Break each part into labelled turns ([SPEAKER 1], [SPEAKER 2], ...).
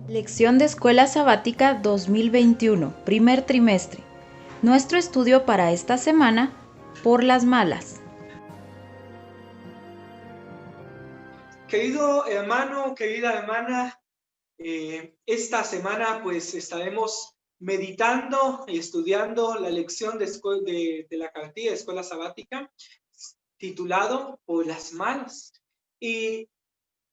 [SPEAKER 1] Lección de Escuela Sabática 2021, primer trimestre. Nuestro estudio para esta semana, por las malas.
[SPEAKER 2] Querido hermano, querida hermana, esta semana pues estaremos meditando y estudiando la lección de la cartilla de Escuela Sabática titulado Por las malas. Y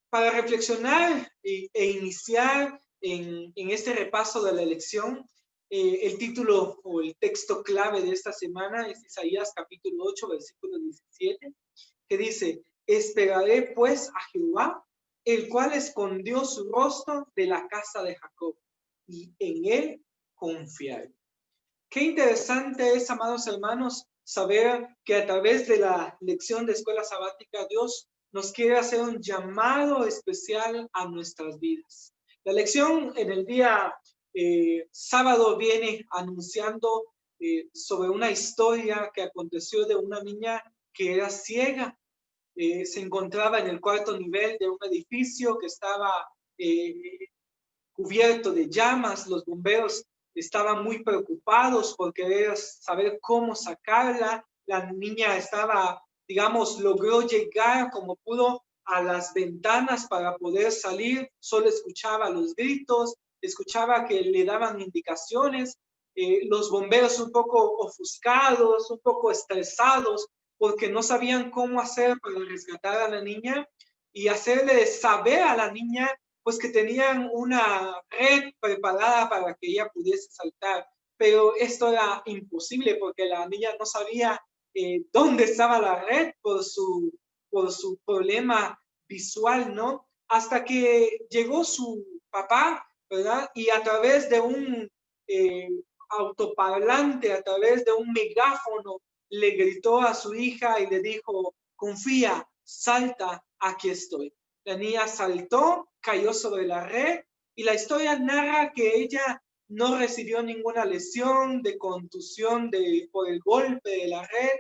[SPEAKER 2] para reflexionar e iniciar en este repaso de la lección, el título o el texto clave de esta semana es Isaías capítulo 8, versículo 17, que dice: esperaré pues a Jehová, el cual escondió su rostro de la casa de Jacob, y en él confiaré. Qué interesante es, amados hermanos, saber que a través de la lección de Escuela Sabática Dios nos quiere hacer un llamado especial a nuestras vidas. La lección en el día sábado viene anunciando sobre una historia que aconteció de una niña que era ciega. Se encontraba en el cuarto nivel de un edificio que estaba cubierto de llamas. Los bomberos estaban muy preocupados por querer saber cómo sacarla. La niña estaba, digamos, logró llegar como pudo a las ventanas para poder salir. Solo escuchaba los gritos, escuchaba que le daban indicaciones. Los bomberos un poco ofuscados, un poco estresados, porque no sabían cómo hacer para rescatar a la niña y hacerle saber a la niña pues que tenían una red preparada para que ella pudiese saltar, pero esto era imposible porque la niña no sabía dónde estaba la red por su problema visual, ¿no? Hasta que llegó su papá, ¿verdad? Y a través de un autoparlante, a través de un megáfono, le gritó a su hija y le dijo: confía, salta, aquí estoy. La niña saltó, cayó sobre la red, y la historia narra que ella no recibió ninguna lesión de contusión por el golpe de la red.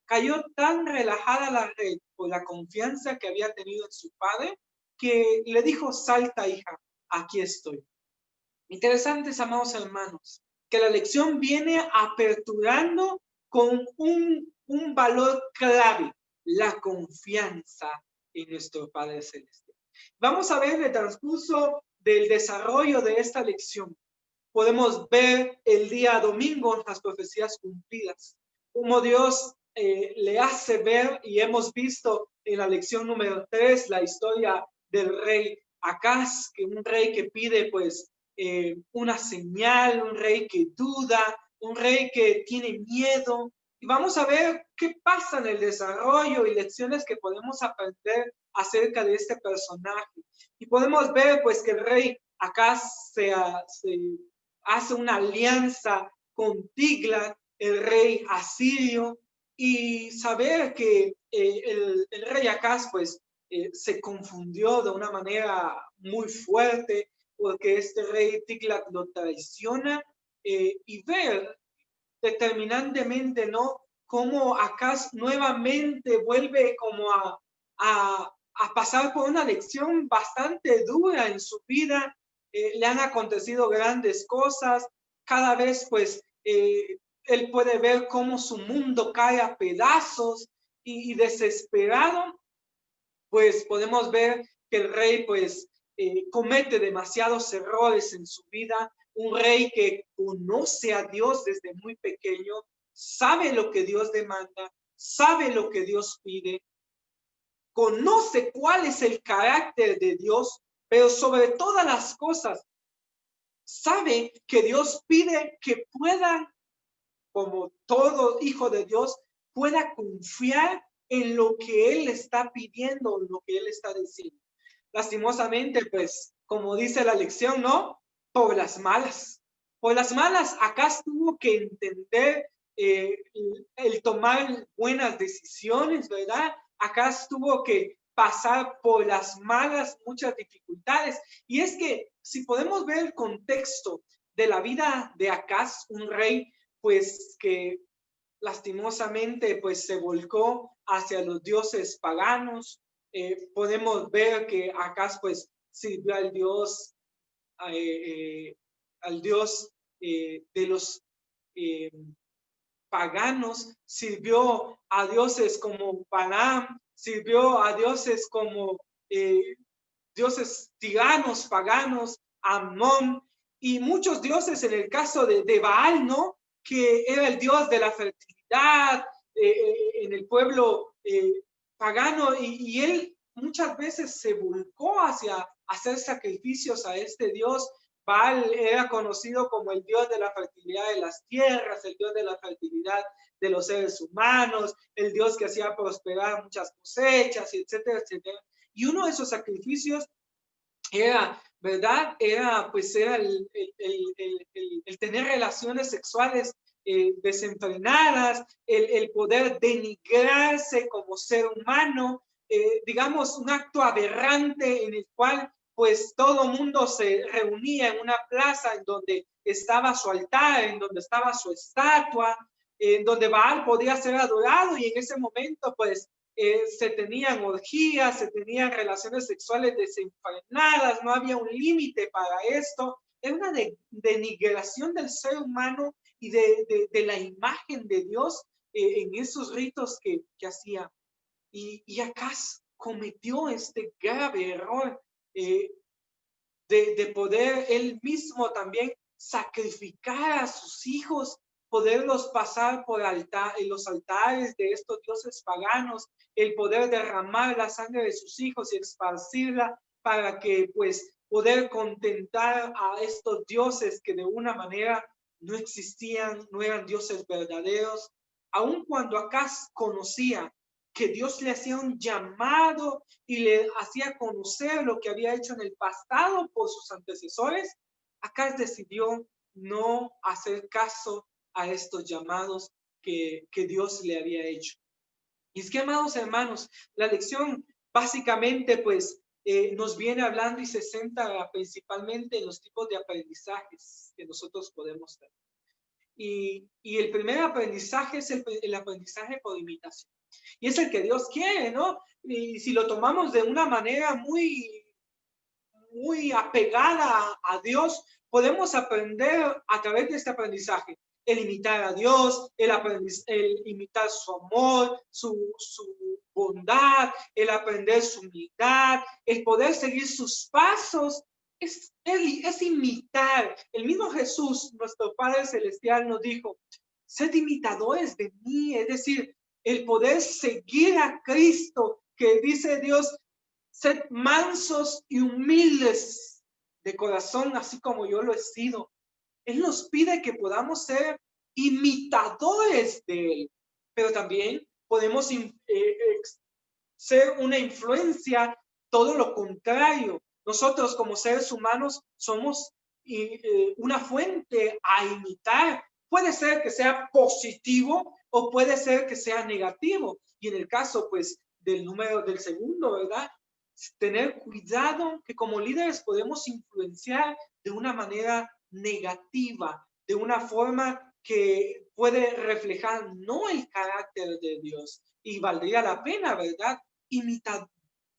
[SPEAKER 2] Cayó tan relajada la red por la confianza que había tenido en su padre, que le dijo: salta, hija, aquí estoy. Interesantes, amados hermanos, que la lección viene aperturando con un valor clave: la confianza en nuestro Padre Celestial. Vamos a ver el transcurso del desarrollo de esta lección. Podemos ver el día domingo las profecías cumplidas, como Dios le hace ver, y hemos visto en la lección número 3 la historia del rey Acaz, que un rey que pide pues una señal, un rey que duda, un rey que tiene miedo. Y vamos a ver qué pasa en el desarrollo y lecciones que podemos aprender acerca de este personaje. Y podemos ver pues que el rey Acaz se hace una alianza con Tiglat, el rey asirio, y saber que el rey Acaz pues se confundió de una manera muy fuerte, porque este rey Tiglat lo traiciona, y ver determinantemente, ¿no?, cómo Acaz nuevamente vuelve como a pasar por una lección bastante dura en su vida. Le han acontecido grandes cosas, cada vez pues él puede ver cómo su mundo cae a pedazos, y desesperado pues podemos ver que el rey pues comete demasiados errores en su vida. Un rey que conoce a Dios desde muy pequeño, sabe lo que Dios demanda, sabe lo que Dios pide, conoce cuál es el carácter de Dios, pero sobre todas las cosas sabe que Dios pide que pueda, como todo hijo de Dios, pueda confiar en lo que Él está pidiendo, en lo que Él está diciendo. Lastimosamente, pues, como dice la lección, ¿no? Por las malas. Por las malas, Acaz tuvo que entender el tomar buenas decisiones, ¿verdad? Acaz tuvo que pasar por las malas muchas dificultades. Y es que si podemos ver el contexto de la vida de Acaz, un rey pues que lastimosamente pues se volcó hacia los dioses paganos. Podemos ver que Acaz pues sirvió al dios al Dios de los paganos, sirvió a dioses como Balaam, sirvió a dioses como dioses tiranos, paganos, Amón, y muchos dioses en el caso de Baal, ¿no? Que era el dios de la fertilidad en el pueblo pagano, y él muchas veces se volcó hacia hacer sacrificios a este dios. Baal era conocido como el dios de la fertilidad de las tierras, el dios de la fertilidad de los seres humanos, el dios que hacía prosperar muchas cosechas, etcétera, etcétera. Y uno de esos sacrificios era, ¿verdad? Era el tener relaciones sexuales desenfrenadas, el poder denigrarse como ser humano, digamos, un acto aberrante en el cual pues todo mundo se reunía en una plaza en donde estaba su altar, en donde estaba su estatua, en donde Baal podía ser adorado, y en ese momento pues se tenían orgías, se tenían relaciones sexuales desenfrenadas, no había un límite para esto. Era una denigración del ser humano y de la imagen de Dios en esos ritos que hacía. Y Acaz cometió este grave error de poder él mismo también sacrificar a sus hijos, poderlos pasar por los altares de estos dioses paganos, el poder derramar la sangre de sus hijos y esparcirla para que pues poder contentar a estos dioses que de una manera no existían, no eran dioses verdaderos. Aun cuando Acaz conocía que Dios le hacía un llamado y le hacía conocer lo que había hecho en el pasado por sus antecesores, Acaz decidió no hacer caso a estos llamados que Dios le había hecho. Y es que, amados hermanos, la lección básicamente pues nos viene hablando y se centra principalmente en los tipos de aprendizajes que nosotros podemos tener. Y el primer aprendizaje es el aprendizaje por imitación. Y es el que Dios quiere, ¿no? Y si lo tomamos de una manera muy apegada a Dios, podemos aprender a través de este aprendizaje. El imitar a Dios, el imitar su amor, su bondad, el aprender su humildad, el poder seguir sus pasos, es imitar. El mismo Jesús, nuestro Padre Celestial, nos dijo, sed imitadores de mí, es decir, el poder seguir a Cristo, que dice Dios, sed mansos y humildes de corazón, así como yo lo he sido. Él nos pide que podamos ser imitadores de Él, pero también podemos ser una influencia, todo lo contrario. Nosotros como seres humanos somos una fuente a imitar. Puede ser que sea positivo o puede ser que sea negativo. Y en el caso, pues, del segundo, ¿verdad? Tener cuidado que como líderes podemos influenciar de una manera negativa, de una forma que puede reflejar no el carácter de Dios. Y valdría la pena, ¿verdad?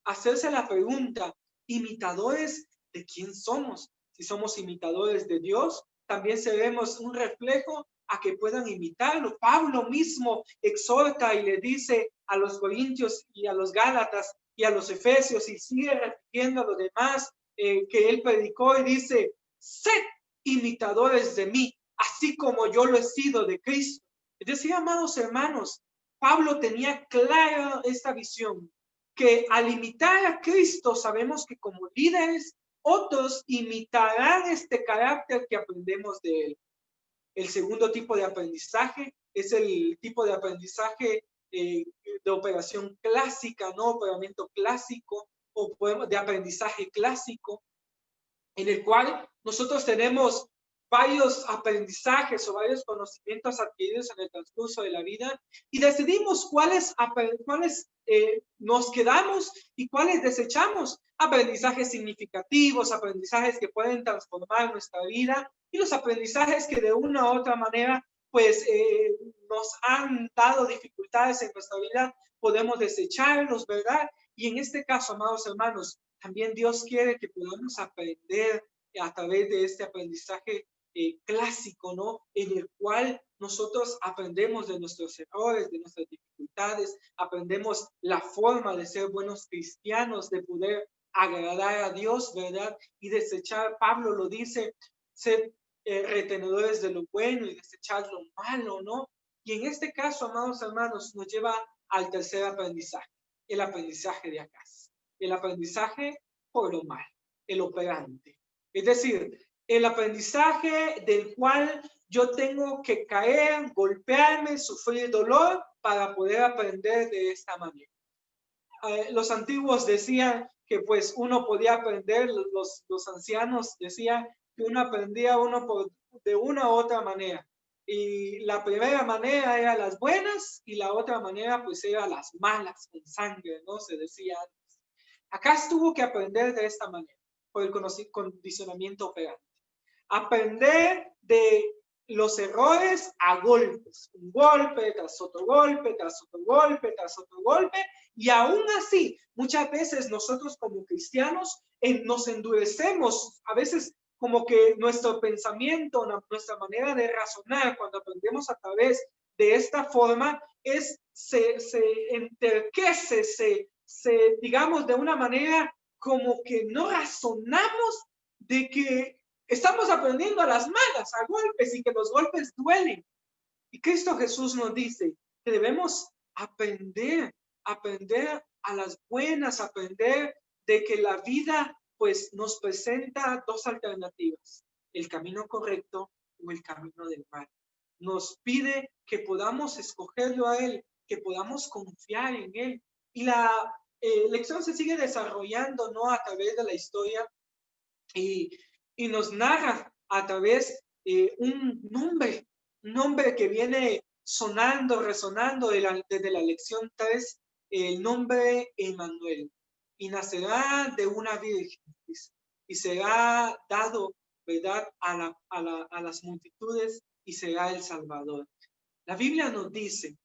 [SPEAKER 2] Hacerse la pregunta, ¿imitadores de quién somos? Si somos imitadores de Dios, también seremos un reflejo a que puedan imitarlo. Pablo mismo exhorta y le dice a los corintios y a los gálatas y a los efesios, y sigue repitiendo a los demás que él predicó, y dice, sed imitadores de mí, así como yo lo he sido de Cristo. Es decir, amados hermanos, Pablo tenía clara esta visión, que al imitar a Cristo sabemos que como líderes otros imitarán este carácter que aprendemos de él. El segundo tipo de aprendizaje es el tipo de aprendizaje de operación clásica, ¿no? Operamiento clásico o de aprendizaje clásico, en el cual nosotros tenemos varios aprendizajes o varios conocimientos adquiridos en el transcurso de la vida y decidimos cuáles nos quedamos y cuáles desechamos. Aprendizajes significativos, aprendizajes que pueden transformar nuestra vida y los aprendizajes que de una u otra manera pues nos han dado dificultades en nuestra vida, podemos desecharlos, ¿verdad? Y en este caso, amados hermanos, también Dios quiere que podamos aprender a través de este aprendizaje clásico, ¿no? En el cual nosotros aprendemos de nuestros errores, de nuestras dificultades, aprendemos la forma de ser buenos cristianos, de poder agradar a Dios, ¿verdad? Y desechar, Pablo lo dice, ser retenedores de lo bueno y desechar lo malo, ¿no? Y en este caso, amados hermanos, nos lleva al tercer aprendizaje, el aprendizaje de acá, el aprendizaje por lo mal, el operante. Es decir, el aprendizaje del cual yo tengo que caer, golpearme, sufrir dolor para poder aprender de esta manera. Los antiguos decían que pues uno podía aprender, los ancianos decían que uno aprendía de una u otra manera. Y la primera manera era las buenas y la otra manera pues era las malas, con sangre, ¿no? Se decía antes. Acá tuvo que aprender de esta manera, por el condicionamiento operante. Aprender de los errores a golpes, un golpe tras otro golpe, tras otro golpe, tras otro golpe, y aún así, muchas veces nosotros como cristianos nos endurecemos, a veces como que nuestro pensamiento, nuestra manera de razonar cuando aprendemos a través de esta forma, se enterquece, digamos, de una manera como que no razonamos de que estamos aprendiendo a las malas, a golpes, y que los golpes duelen. Y Cristo Jesús nos dice que debemos aprender a las buenas, aprender de que la vida pues nos presenta dos alternativas, el camino correcto o el camino del mal. Nos pide que podamos escogerlo a Él, que podamos confiar en Él. Y la lección se sigue desarrollando, ¿no? A través de la historia y nos narra a través de un nombre que viene sonando, resonando desde la lección 3, el nombre Emmanuel. Y nacerá de una virgen, y será dado, ¿verdad?, a las multitudes, y será el Salvador. La Biblia nos dice,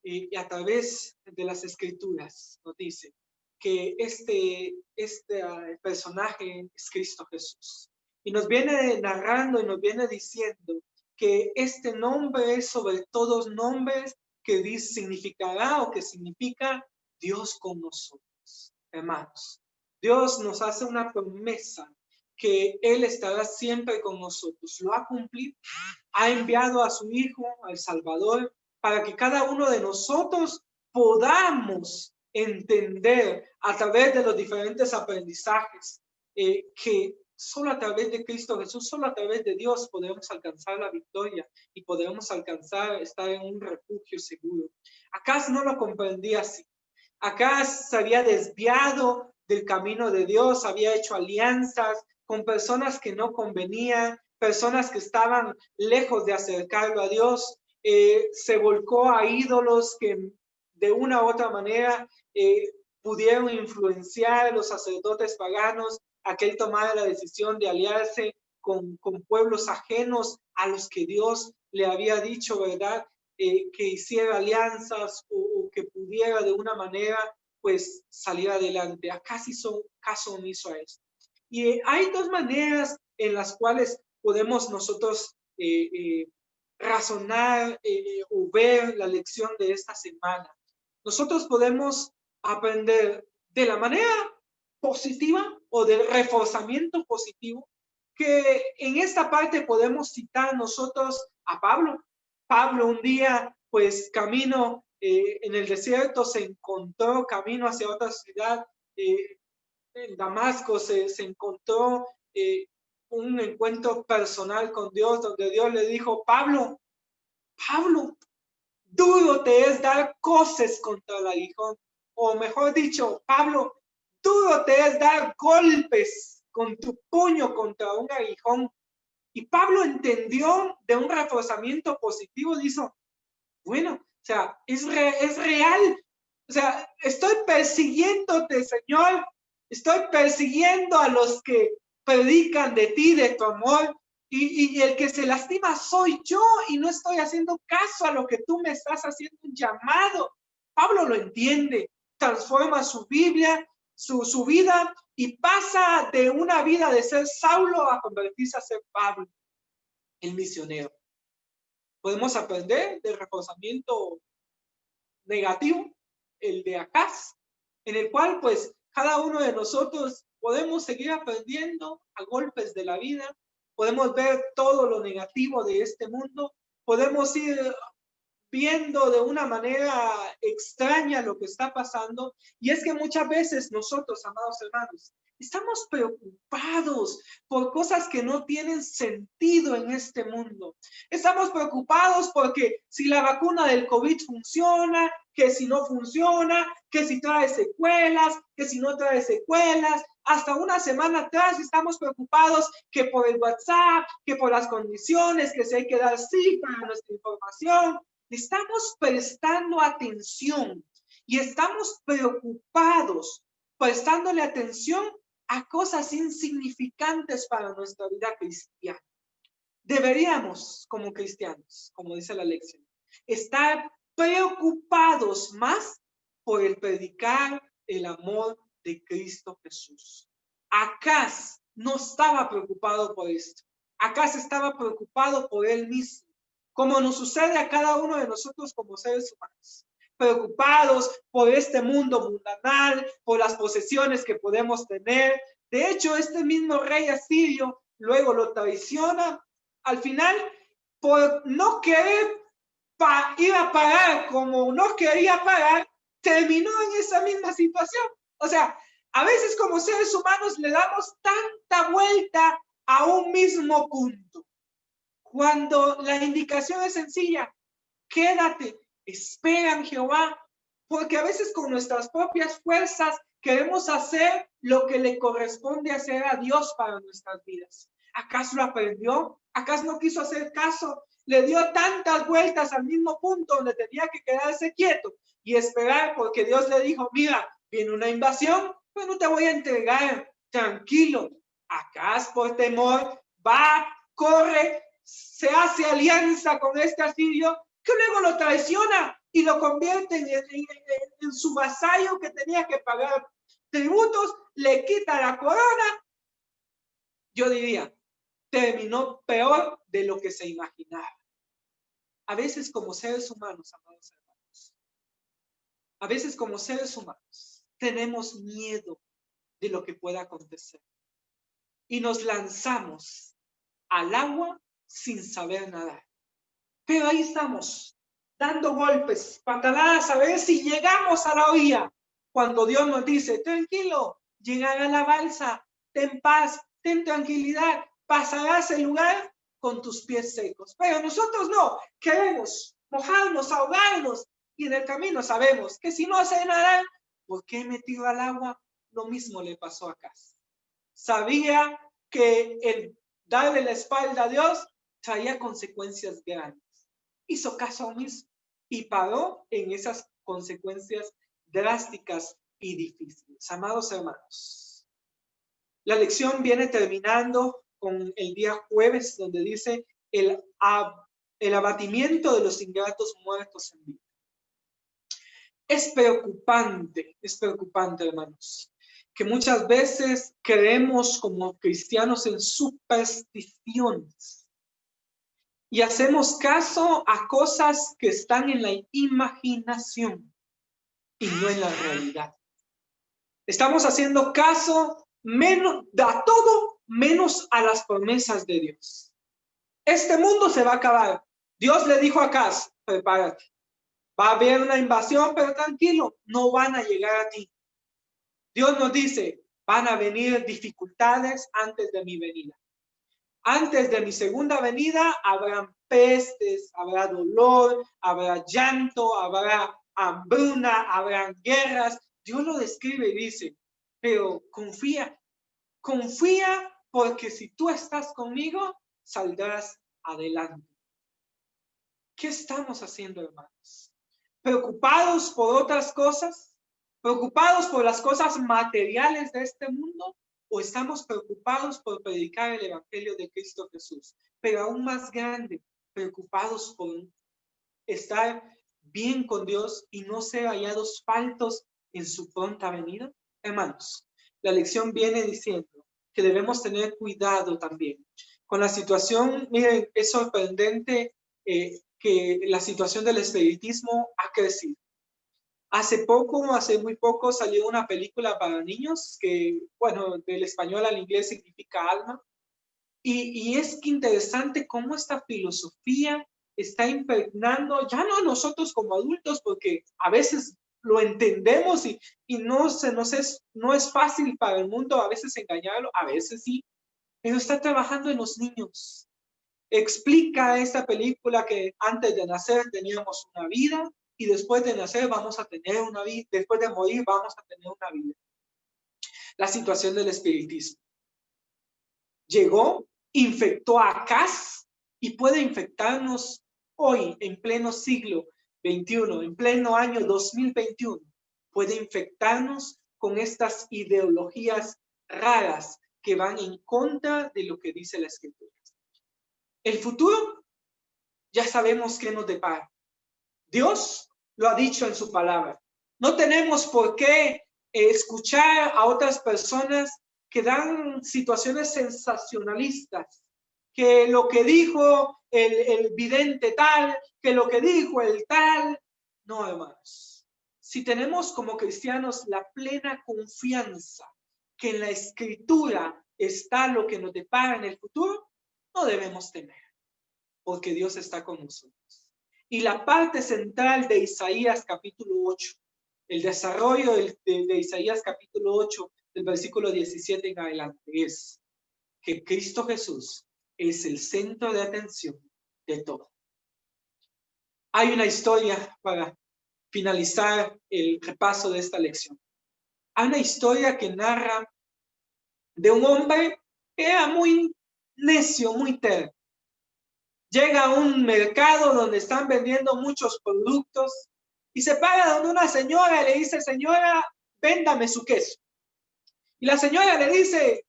[SPEAKER 2] y a través de las Escrituras, nos dice que este personaje es Cristo Jesús. Y nos viene narrando y nos viene diciendo que este nombre es sobre todos nombres, que significará o que significa Dios con nosotros, hermanos. Dios nos hace una promesa que Él estará siempre con nosotros. Lo ha cumplido. Ha enviado a su Hijo, al Salvador, para que cada uno de nosotros podamos entender a través de los diferentes aprendizajes que solo a través de Cristo Jesús, solo a través de Dios podemos alcanzar la victoria y podemos alcanzar estar en un refugio seguro. Acaz no lo comprendía así. Acaz se había desviado del camino de Dios, había hecho alianzas con personas que no convenían, personas que estaban lejos de acercarlo a Dios, se volcó a ídolos que de una u otra manera pudieron influenciar a los sacerdotes paganos a que él tomara la decisión de aliarse con pueblos ajenos a los que Dios le había dicho, ¿verdad?, que hiciera alianzas o que pudiera de una manera pues salir adelante. Acá sí hizo caso omiso a esto. Y hay dos maneras en las cuales podemos nosotros razonar o ver la lección de esta semana. Nosotros podemos aprender de la manera positiva o del reforzamiento positivo, que en esta parte podemos citar nosotros a Pablo. Pablo un día, pues camino en el desierto, se encontró camino hacia otra ciudad, en Damasco se encontró un encuentro personal con Dios, donde Dios le dijo: Pablo, duro te es dar coces contra el aguijón. O mejor dicho, Pablo, duro te es dar golpes con tu puño contra un aguijón. Y Pablo entendió de un reforzamiento positivo, dijo: bueno, o sea, es real. O sea, estoy persiguiéndote, Señor. Estoy persiguiendo a los que predican de ti, de tu amor. Y el que se lastima soy yo, y no estoy haciendo caso a lo que tú me estás haciendo un llamado. Pablo lo entiende, transforma su Biblia, su vida y pasa de una vida de ser Saulo a convertirse a ser Pablo, el misionero. Podemos aprender del reforzamiento negativo, el de Acaz, en el cual pues cada uno de nosotros podemos seguir aprendiendo a golpes de la vida, podemos ver todo lo negativo de este mundo, podemos ir viendo de una manera extraña lo que está pasando, y es que muchas veces nosotros, amados hermanos, estamos preocupados por cosas que no tienen sentido en este mundo. Estamos preocupados porque si la vacuna del COVID funciona, que si no funciona, que si trae secuelas, que si no trae secuelas. Hasta una semana atrás estamos preocupados que por el WhatsApp, que por las condiciones, que si hay que dar sí para nuestra información. Estamos prestando atención y estamos preocupados, prestándole atención a cosas insignificantes para nuestra vida cristiana. Deberíamos, como cristianos, como dice la lección, estar preocupados más por el predicar el amor de Cristo Jesús. Acaz no estaba preocupado por esto. Acaz estaba preocupado por él mismo, como nos sucede a cada uno de nosotros como seres humanos, preocupados por este mundo mundanal, por las posesiones que podemos tener. De hecho, este mismo rey asirio luego lo traiciona. Al final, por no querer ir a pagar como no quería pagar, terminó en esa misma situación. O sea, a veces como seres humanos le damos tanta vuelta a un mismo punto, cuando la indicación es sencilla: quédate, espera en Jehová, porque a veces con nuestras propias fuerzas queremos hacer lo que le corresponde hacer a Dios para nuestras vidas. ¿Acaso lo aprendió? ¿Acaso no quiso hacer caso? Le dio tantas vueltas al mismo punto donde tenía que quedarse quieto y esperar, porque Dios le dijo: mira, viene una invasión, pero no te voy a entregar, tranquilo. ¿Acaso por temor va, corre, se hace alianza con este asirio, que luego lo traiciona y lo convierte en su vasallo que tenía que pagar tributos, le quita la corona? Yo diría, terminó peor de lo que se imaginaba. A veces como seres humanos, amados hermanos, a veces como seres humanos tenemos miedo de lo que pueda acontecer y nos lanzamos al agua sin saber nadar. Pero ahí estamos, dando golpes, pataladas, a ver si llegamos a la orilla. Cuando Dios nos dice: tranquilo, llegará a la balsa, ten paz, ten tranquilidad, pasarás el lugar con tus pies secos. Pero nosotros no, queremos mojarnos, ahogarnos, y en el camino sabemos que si no sé nadar, ¿por qué me tiro al agua? Lo mismo le pasó a Acaz. Sabía que el darle la espalda a Dios traía consecuencias grandes. Hizo caso omiso y paró en esas consecuencias drásticas y difíciles. Amados hermanos, la lección viene terminando con el día jueves, donde dice el abatimiento de los ingratos muertos en vida. Es preocupante, hermanos, que muchas veces creemos como cristianos en supersticiones y hacemos caso a cosas que están en la imaginación y no en la realidad. Estamos haciendo caso a todo menos a las promesas de Dios. Este mundo se va a acabar. Dios le dijo a Acaz: prepárate. Va a haber una invasión, pero tranquilo, no van a llegar a ti. Dios nos dice: van a venir dificultades antes de mi venida. Antes de mi segunda venida habrán pestes, habrá dolor, habrá llanto, habrá hambruna, habrán guerras. Dios lo describe y dice: pero confía porque si tú estás conmigo, saldrás adelante. ¿Qué estamos haciendo, hermanos? ¿Preocupados por otras cosas? ¿Preocupados por las cosas materiales de este mundo? ¿O estamos preocupados por predicar el evangelio de Cristo Jesús? Pero aún más grande, preocupados por estar bien con Dios y no ser hallados faltos en su pronta venida. Hermanos, la lección viene diciendo que debemos tener cuidado también con la situación. Miren, es sorprendente que la situación del espiritismo ha crecido. Hace muy poco salió una película para niños que, bueno, del español al inglés significa alma. Y es que interesante cómo esta filosofía está impregnando, ya no a nosotros como adultos, porque a veces lo entendemos y no es fácil para el mundo a veces engañarlo, a veces sí, pero está trabajando en los niños. Explica esta película que antes de nacer teníamos una vida y después de nacer vamos a tener una vida, después de morir vamos a tener una vida. La situación del espiritismo. Llegó, infectó a Cas y puede infectarnos hoy en pleno siglo XXI, en pleno año 2021. Puede infectarnos con estas ideologías raras que van en contra de lo que dice la Escritura. El futuro, ya sabemos qué nos depara. Dios lo ha dicho en su palabra. No tenemos por qué escuchar a otras personas que dan situaciones sensacionalistas, que lo que dijo el vidente tal, que lo que dijo el tal. No, hermanos. Si tenemos como cristianos la plena confianza que en la Escritura está lo que nos depara en el futuro, no debemos temer, porque Dios está con nosotros. Y la parte central de Isaías capítulo 8, el desarrollo de Isaías capítulo 8, del versículo 17 en adelante, es que Cristo Jesús es el centro de atención de todo. Hay una historia para finalizar el repaso de esta lección. Hay una historia que narra de un hombre que era muy necio, muy terco. Llega a un mercado donde están vendiendo muchos productos y se para donde una señora y le dice: señora, véndame su queso. Y la señora le dice: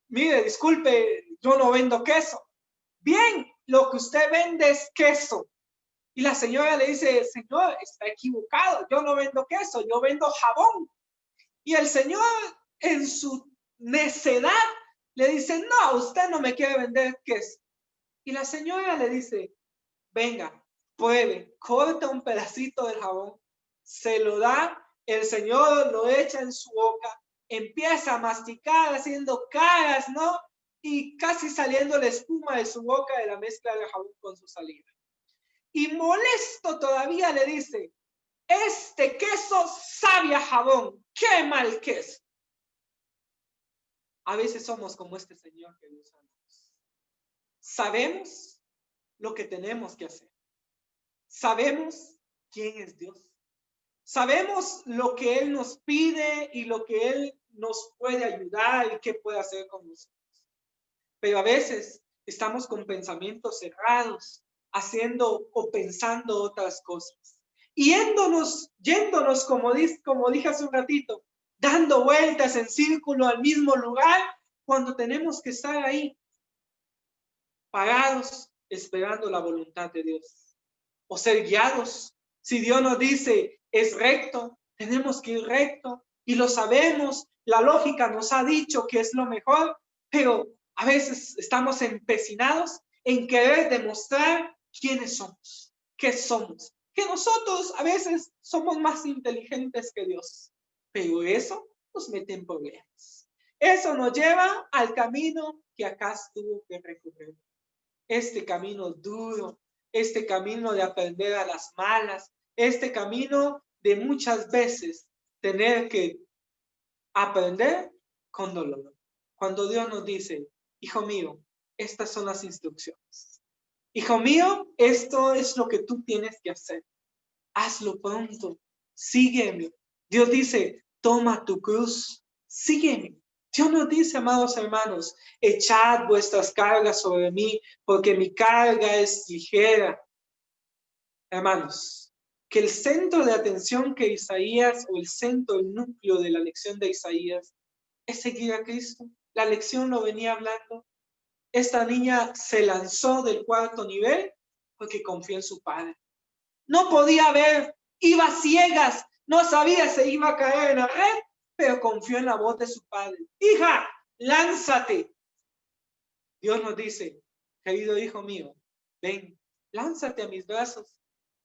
[SPEAKER 2] mire, disculpe, yo no vendo queso. Bien, lo que usted vende es queso. Y la señora le dice: señor, está equivocado, yo no vendo queso, yo vendo jabón. Y el señor, en su necedad, le dice: no, usted no me quiere vender queso. Y la señora le dice: venga, pruebe, corta un pedacito del jabón, se lo da, el señor lo echa en su boca, empieza a masticar haciendo caras, ¿no? Y casi saliendo la espuma de su boca de la mezcla de jabón con su saliva. Y molesto todavía le dice: este queso sabe a jabón, qué mal queso. A veces somos como este señor que Dios ama. Sabemos lo que tenemos que hacer. Sabemos quién es Dios. Sabemos lo que Él nos pide y lo que Él nos puede ayudar y qué puede hacer con nosotros. Pero a veces estamos con pensamientos cerrados, haciendo o pensando otras cosas. Y yéndonos como dije hace un ratito, dando vueltas en círculo al mismo lugar cuando tenemos que estar ahí, parados, esperando la voluntad de Dios. O ser guiados. Si Dios nos dice es recto, tenemos que ir recto y lo sabemos. La lógica nos ha dicho que es lo mejor, pero a veces estamos empecinados en querer demostrar quiénes somos, qué somos, que nosotros a veces somos más inteligentes que Dios, pero eso nos mete en problemas. Eso nos lleva al camino que Acaz tuvo que recorrer. Este camino duro, este camino de aprender a las malas, este camino de muchas veces tener que aprender con dolor. Cuando Dios nos dice: hijo mío, estas son las instrucciones. Hijo mío, esto es lo que tú tienes que hacer. Hazlo pronto, sígueme. Dios dice: toma tu cruz, sígueme. Dios nos dice, amados hermanos, echad vuestras cargas sobre mí, porque mi carga es ligera. Hermanos, que el centro de atención que Isaías, o el centro, el núcleo de la lección de Isaías, es seguir a Cristo. La lección lo venía hablando. Esta niña se lanzó del cuarto nivel porque confió en su padre. No podía ver, iba ciegas, no sabía si iba a caer en la red pero confió en la voz de su padre. Hija, lánzate. Dios nos dice, querido hijo mío, ven, lánzate a mis brazos.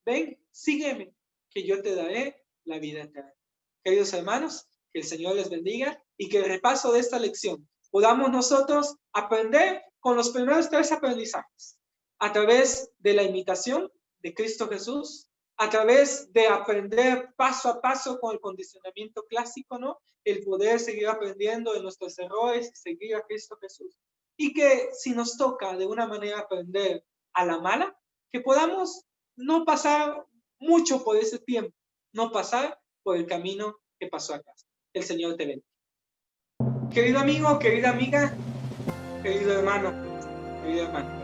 [SPEAKER 2] Ven, sígueme, que yo te daré la vida eterna. Queridos hermanos, que el Señor les bendiga y que el repaso de esta lección podamos nosotros aprender con los primeros 3 aprendizajes. A través de la imitación de Cristo Jesús, a través de aprender paso a paso con el condicionamiento clásico, ¿no? El poder seguir aprendiendo de nuestros errores y seguir a Cristo Jesús. Y que si nos toca de una manera aprender a la mala, que podamos no pasar mucho por ese tiempo, no pasar por el camino que pasó acá. El Señor te bendiga. Querido amigo, querida amiga, querido hermano, querida hermana,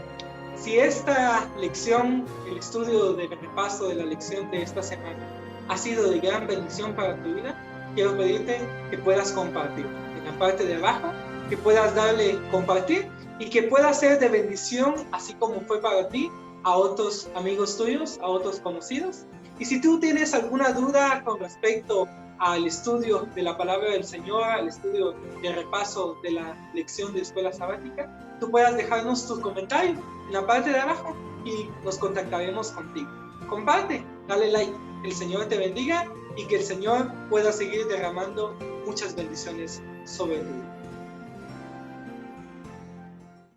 [SPEAKER 2] si esta lección, el estudio del repaso de la lección de esta semana ha sido de gran bendición para tu vida, quiero pedirte que puedas compartir en la parte de abajo, que puedas darle compartir y que pueda ser de bendición, así como fue para ti, a otros amigos tuyos, a otros conocidos. Y si tú tienes alguna duda con respecto al estudio de la palabra del Señor, al estudio de repaso de la lección de escuela sabática, tú puedas dejarnos tus comentarios en la parte de abajo y nos contactaremos contigo. Comparte, dale like, que el Señor te bendiga y que el Señor pueda seguir derramando muchas bendiciones sobre ti.